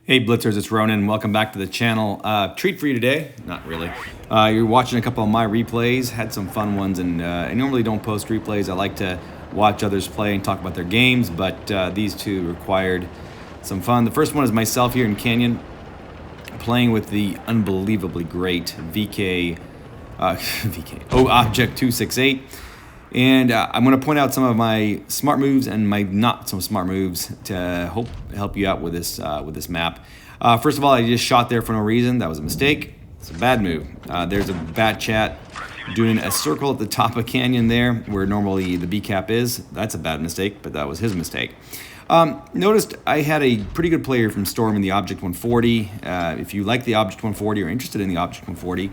Hey Blitzers, it's Ronan. Welcome back to the channel. Treat for you today, not really. You're watching a couple of my replays, had some fun ones, and I normally don't post replays. I like to watch others play and talk about their games, but these two required some fun. The first one is myself here in Canyon, playing with the unbelievably great OBJ268. And I'm going to point out some of my smart moves and my not so smart moves to help you out with this map. First of all, I just shot there for no reason. That was a mistake. It's a bad move. There's a bad chat doing a circle at the top of Canyon there where normally the B cap is. That's a bad mistake, but that was his mistake. Noticed I had a pretty good player from Storm in the Object 140. If you like the Object 140 or interested in the Object 140,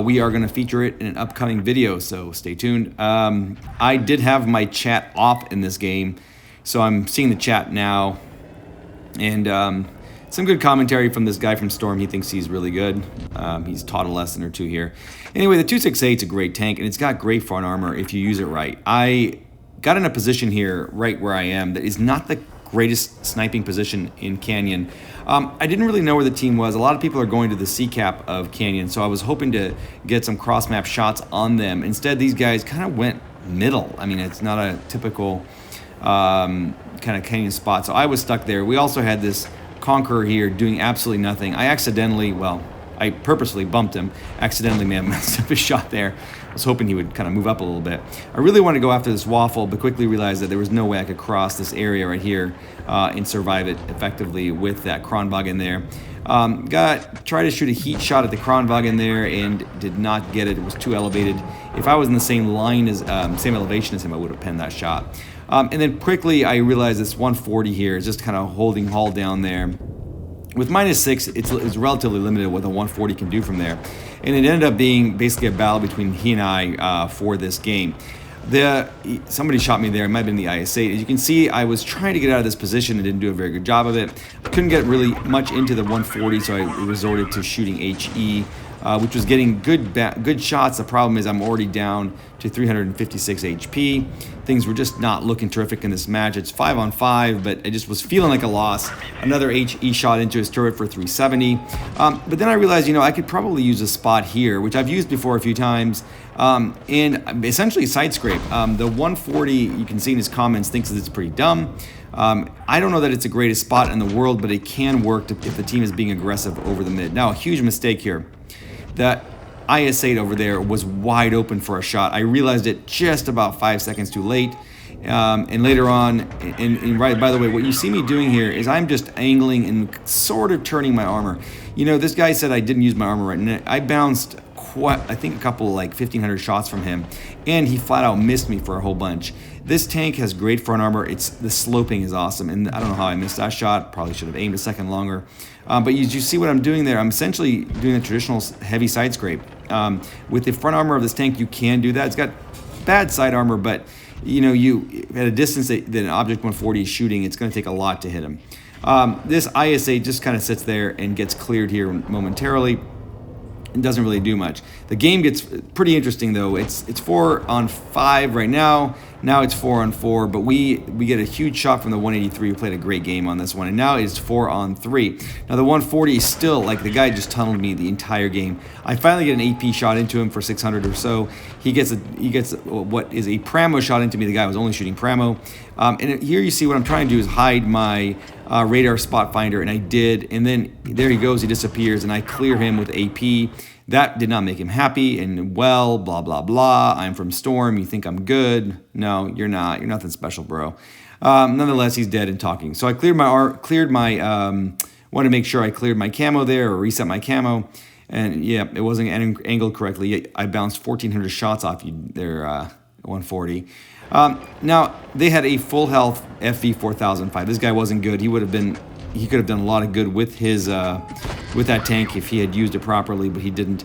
we are going to feature it in an upcoming video, so stay tuned. I did have my chat off in this game, so I'm seeing the chat now. And some good commentary from this guy from Storm. He thinks he's really good. He's taught a lesson or two here. Anyway, the 268 is a great tank, and it's got great front armor if you use it right. I got in a position here right where I am that is not the greatest sniping position in Canyon. I didn't really know where the team was. A lot of people are going to the C cap of Canyon, so I was hoping to get some cross map shots on them. Instead, these guys kind of went middle. I mean, it's not a typical kind of Canyon spot, so I was stuck there. We also had this Conqueror here doing absolutely nothing. I purposely bumped him. Accidentally may have messed up his shot there. I was hoping he would kind of move up a little bit. I really wanted to go after this waffle, but quickly realized that there was no way I could cross this area right here and survive it effectively with that Kronvag in there. Tried to shoot a heat shot at the Kronvag in there and did not get it. It was too elevated. If I was in the same line as same elevation as him, I would have penned that shot. And then quickly I realized this 140 here is just kind of holding Hull down there. With -6, it's relatively limited what the 140 can do from there. And it ended up being basically a battle between he and I for this game. Somebody shot me there. It might have been the IS-8. As you can see, I was trying to get out of this position and didn't do a very good job of it. I couldn't get really much into the 140, so I resorted to shooting HE, which was getting good shots. The problem is I'm already down to 356 HP. Things were just not looking terrific in this match. It's 5-on-5, but I just was feeling like a loss. Another HE shot into his turret for 370. But then I realized, I could probably use a spot here, which I've used before a few times, and essentially side scrape. The 140, you can see in his comments, thinks that it's pretty dumb. I don't know that it's the greatest spot in the world, but it can work if the team is being aggressive over the mid. Now, a huge mistake here. That IS-8 over there was wide open for a shot. I realized it just about 5 seconds too late. And later on, and right, by the way, what you see me doing here is I'm just angling and sort of turning my armor. This guy said I didn't use my armor right, and I bounced I think a couple like 1,500 shots from him, and he flat out missed me for a whole bunch. This tank has great front armor. The sloping is awesome, and I don't know how I missed that shot. Probably should have aimed a second longer. But you see what I'm doing there? I'm essentially doing the traditional heavy side scrape. With the front armor of this tank, you can do that. It's got bad side armor, but you at a distance that an Object 140 is shooting, it's going to take a lot to hit him. This IS-8 just kind of sits there and gets cleared here momentarily. It doesn't really do much. The game gets pretty interesting though. It's 4-on-5 right now. Now it's 4-on-4, but we get a huge shot from the 183 who played a great game on this one, and now it's 4-on-3. Now the 140 is still like the guy just tunneled me the entire game. I finally get an AP shot into him for 600 or so. He gets what is a Pramo shot into me. The guy was only shooting Pramo. And here you see what I'm trying to do is hide my radar spot finder, and I did, and then there he goes, he disappears, and I clear him with AP. That did not make him happy, and blah, blah, blah. I'm from Storm, you think I'm good. No, you're not. You're nothing special, bro. Nonetheless, he's dead and talking. So I wanted to make sure I cleared my camo there, or reset my camo, and yeah, it wasn't angled correctly. I bounced 1,400 shots off you there, 140. Now, they had a full health FV 4005. This guy wasn't good. He could have done a lot of good with his with that tank if he had used it properly, but he didn't.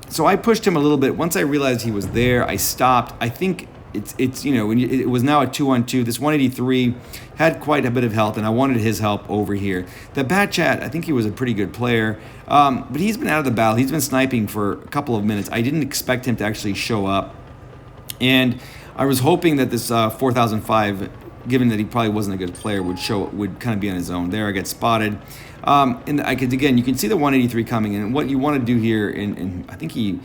So I pushed him a little bit. Once I realized he was there, I stopped. I think it was now a 2-on-2. This 183 had quite a bit of health, and I wanted his help over here. The Bat Chat, I think he was a pretty good player, but he's been out of the battle. He's been sniping for a couple of minutes. I didn't expect him to actually show up, and I was hoping that this 4005 given that he probably wasn't a good player, would kind of be on his own there. I get spotted. And I could, again, you can see the 183 coming in. And what you want to do here, and I think he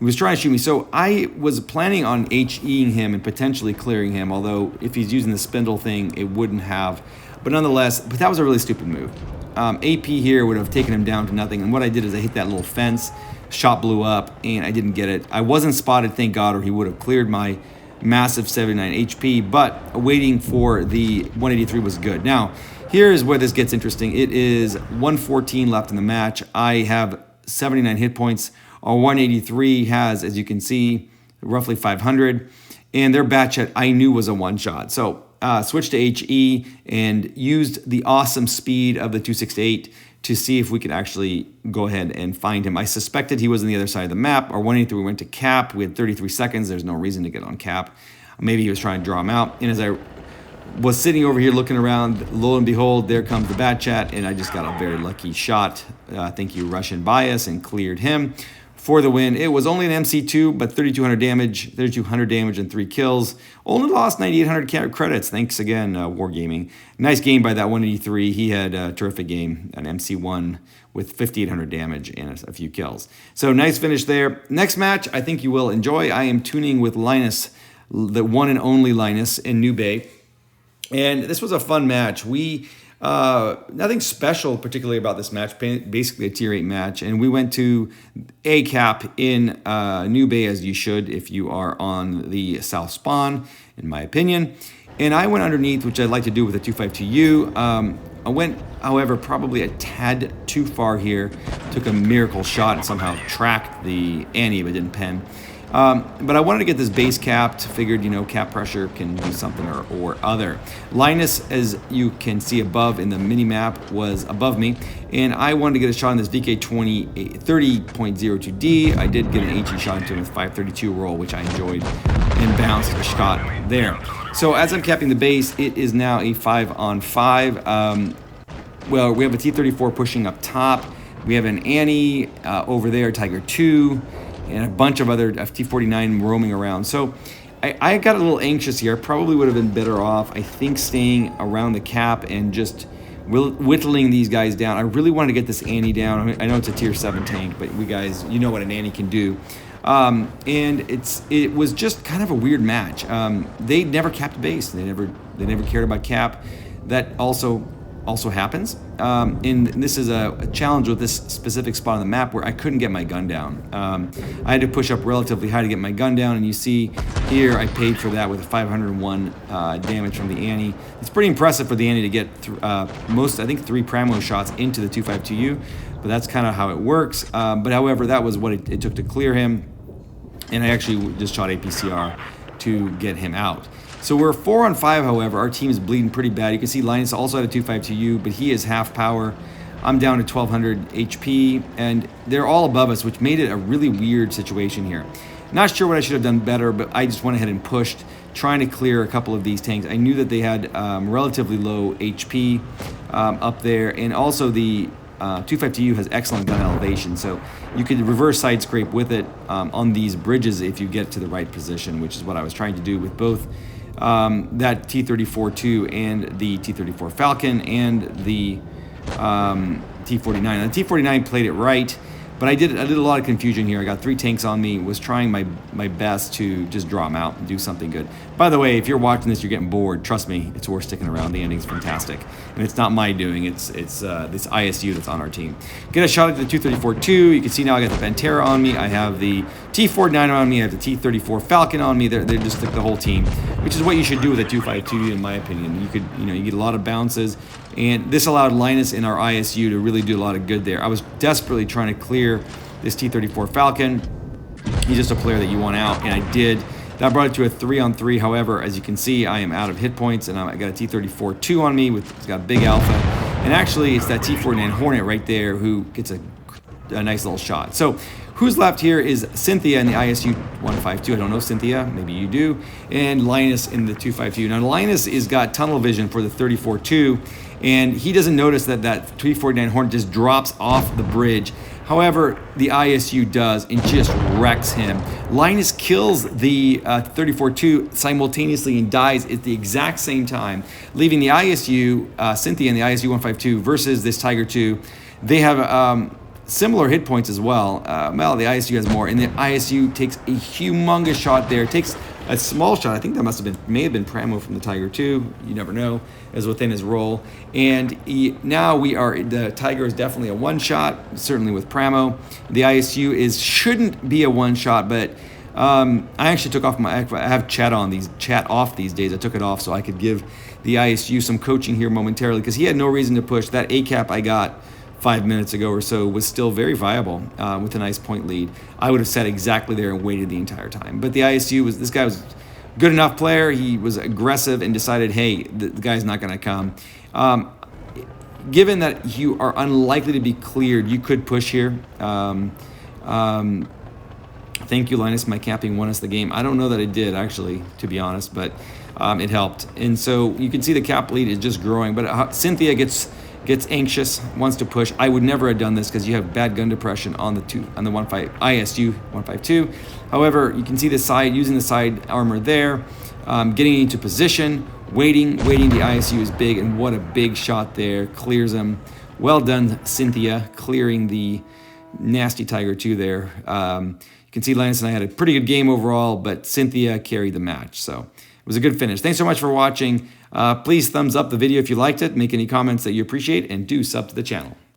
was trying to shoot me. So I was planning on HEing him and potentially clearing him, although if he's using the spindle thing, it wouldn't have. But nonetheless, that was a really stupid move. AP here would have taken him down to nothing. And what I did is I hit that little fence, shot blew up, and I didn't get it. I wasn't spotted, thank God, or he would have cleared my massive 79 HP, but waiting for the 183 was good. Now, here's where this gets interesting. It is 114 left in the match. I have 79 hit points. Our 183 has, as you can see, roughly 500. And their Batchet I knew was a one-shot. So switched to HE and used the awesome speed of the 268 to see if we could actually go ahead and find him. I suspected he was on the other side of the map. Our 183 went to cap. We had 33 seconds. There's no reason to get on cap. Maybe he was trying to draw him out. And as I was sitting over here looking around, lo and behold, there comes the Batchet, and I just got a very lucky shot. Thank you, Russian bias, and cleared him for the win. It was only an MC2, but 3,200 damage and 3 kills. Only lost 9,800 credits. Thanks again, Wargaming. Nice game by that 183. He had a terrific game, an MC1 with 5,800 damage and a few kills. So nice finish there. Next match, I think you will enjoy. I am tuning with Linus, the one and only Linus in New Bay. And this was a fun match. Nothing special particularly about this match, basically a tier 8 match. And we went to A cap in New Bay, as you should if you are on the South Spawn, in my opinion. And I went underneath, which I'd like to do with the 252U. I went, however, probably a tad too far here. Took a miracle shot and somehow tracked the Annie, but didn't pen. But I wanted to get this base capped. Figured, cap pressure can do something or other. Linus, as you can see above in the mini map, was above me, and I wanted to get a shot on this VK 30.02D. I did get an HE shot into him with 532 roll, which I enjoyed, and bounced a shot there. So as I'm capping the base, it is now a 5-on-5. Well, we have a T-34 pushing up top. We have an Annie over there, Tiger 2. And a bunch of other T-49 roaming around. So I got a little anxious here. Probably would have been better off, I think, staying around the cap and just whittling these guys down. I really wanted to get this Annie down. I know it's a tier 7 tank, but we guys, you know what an Annie can do. And it was just kind of a weird match. They never capped base. They never cared about cap. That also happens. And this is a challenge with this specific spot on the map where I couldn't get my gun down. I had to push up relatively high to get my gun down, and you see here I paid for that with a 501 damage from the Annie. It's pretty impressive for the Annie to get I think 3 Pramo shots into the 252U, but that's kind of how it works. But however, that was what it took to clear him, and I actually just shot APCR to get him out. So we're 4-on-5, however. Our team is bleeding pretty bad. You can see Linus also had a 252U, but he is half power. I'm down to 1,200 HP, and they're all above us, which made it a really weird situation here. Not sure what I should have done better, but I just went ahead and pushed, trying to clear a couple of these tanks. I knew that they had relatively low HP up there, and also the 252U has excellent gun elevation, so you could reverse side scrape with it on these bridges if you get to the right position, which is what I was trying to do with both that T-34-2 and the T-34 Falcon and the T-49. Now, the T-49 played it right, but I did a lot of confusion here. I got 3 tanks on me, was trying my best to just draw them out and do something good. By the way, if you're watching this, you're getting bored, trust me, it's worth sticking around. The ending's fantastic. And it's not my doing, it's this ISU that's on our team. Get a shot at the 234-2. You can see now I got the Pantera on me. I have the T-49 on me. I have the T-34 Falcon on me. They're just like the whole team, which is what you should do with a 252, in my opinion. You get a lot of bounces, and this allowed Linus in our ISU to really do a lot of good there. I was desperately trying to clear this T-34 Falcon. He's just a player that you want out, and I did. That brought it to a 3-on-3. However, as you can see, I am out of hit points, and I got a T-34-2 on me. It's got a big alpha. And actually, it's that T-49 Hornet right there who gets a nice little shot. So who's left here is Cynthia in the ISU 152. I don't know Cynthia. Maybe you do. And Linus in the 252. Now, Linus has got tunnel vision for the 34-2, and he doesn't notice that T-49 Hornet just drops off the bridge. However, the ISU does and just wrecks him. Linus kills the 34-2 simultaneously and dies at the exact same time, leaving the ISU, Cynthia and the ISU 152 versus this Tiger 2. They have similar hit points as well. Well, the ISU has more, and the ISU takes a humongous shot there. Takes a small shot. I think that may have been Pramo from the Tiger 2. You never know. Is within his roll, and now the Tiger is definitely a one shot, certainly with Pramo. The ISU shouldn't be a one shot, but I actually took off I have chat off these days. I took it off so I could give the ISU some coaching here momentarily, because he had no reason to push. That A cap I got 5 minutes ago or so was still very viable with a nice point lead. I would have sat exactly there and waited the entire time. But the ISU this guy was good enough player. He was aggressive and decided, hey, the guy's not going to come. Given that you are unlikely to be cleared, you could push here. Thank you, Linus. My capping won us the game. I don't know that it did, actually, to be honest, but it helped. And so you can see the cap lead is just growing. But Cynthia gets anxious, wants to push. I would never have done this because you have bad gun depression on the ISU 152. However, you can see the side, using the side armor there, getting into position, waiting. The ISU is big, and what a big shot there. Clears him. Well done, Cynthia, clearing the nasty Tiger 2 there. You can see Linus and I had a pretty good game overall, but Cynthia carried the match. So it was a good finish. Thanks so much for watching. Please thumbs up the video if you liked it. Make any comments that you appreciate, and do sub to the channel.